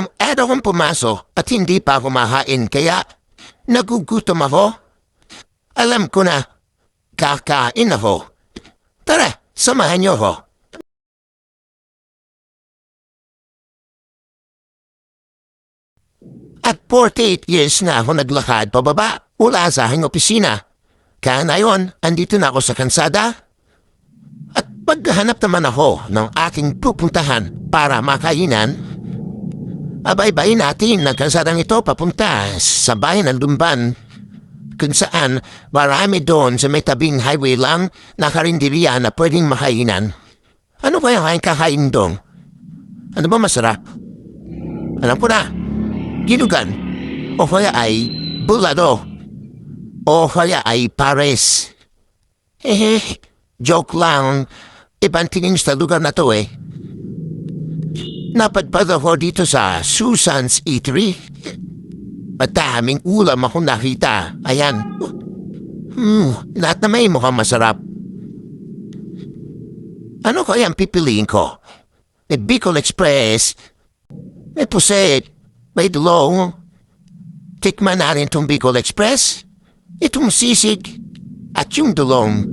Araw kong pumasok at hindi pa kumahain kaya nagugutom ako. Alam ko na kakain ako. Tara, samahan niyo ako. At 48 years na ako naglakad pababa mula sa aking opisina. Kaya ngayon, andito na ako sa kansada. At paghahanap naman ako ng aking pupuntahan para makainan, abay-bay natin ng kansadang ito papunta sa bayan ng Lumban, kung saan marami doon sa may tabing highway lang na karinderiya na pwedeng makainan. Ano ba yung kakain doon? Ano ba masarap? Alam ko na. Ginugan, o kaya ay bulado, o kaya ay pares. Joke lang, ibang tingin sa lugar na to eh. Napadpad ako dito sa Susan's Eatery. Madaming ulam akong nakita, ayan. Lahat na may mukhang masarap. Ano kaya ang pipiliin ko? May Bicol Express, may puset, may dulong. Tikman na rin itong Bicol Express, itong sisig, at yung dulong.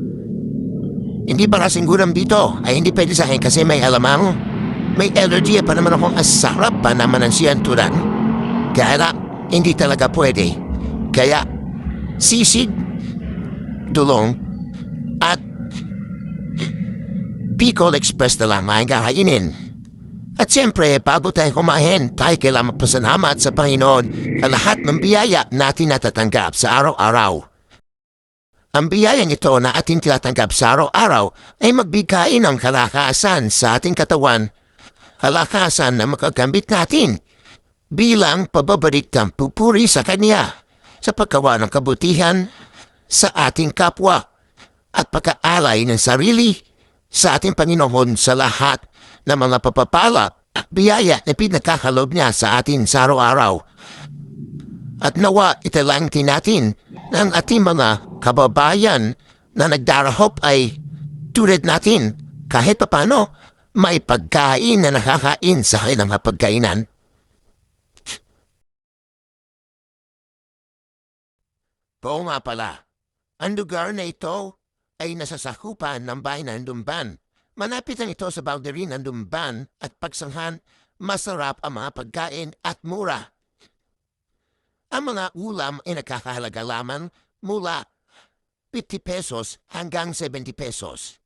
Hindi pa kasing guram dito ay hindi pwede sa akin kasi may alamang. May allergy pa naman akong asarap pa naman ang siyanturan. Kaya na, hindi talaga pwede. Kaya, sisig, dulong, at Bicol Express na lang ang kakainin. At siyempre, bago tayo kumain, tayo kailangan magpasalamat sa Panginoon sa lahat ng biyaya natin natatanggap sa araw-araw. Ang biyaya nito na ating tinatanggap sa araw-araw ay magbigay ng kalakasan sa ating katawan. Kalakasan na makagamit natin bilang pababalik ng pupuri sa Kanya sa paggawa ng kabutihan sa ating kapwa at pagkaalay ng sarili sa ating Panginoon sa lahat na mga papapala at biyaya na pinagkakalob niya sa atin sa araw-araw. At nawa italangin natin ng ating mga kababayan na nagdarahop ay tulad natin kahit papano may pagkain na nakakain sa kanilang pagkainan. Oo nga pala, ang lugar na ito ay nasasakupan ng bayan ng Lumban. Manapit lang ito sa boundary ng Lumban at pagsanghan, masarap ang mga pagkain at mura. Ang mga ulam ay nakakahalaga lamang mula 50 pesos hanggang 70 pesos.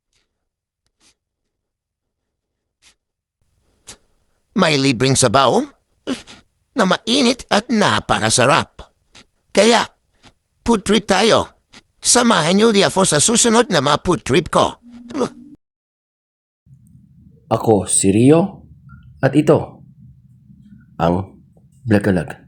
May libreng sabaw na mainit at napakasarap. Kaya, food trip tayo. Samahan niyo di ako sa susunod na mga food trip ko. Ako si Rio at ito ang Blagalag.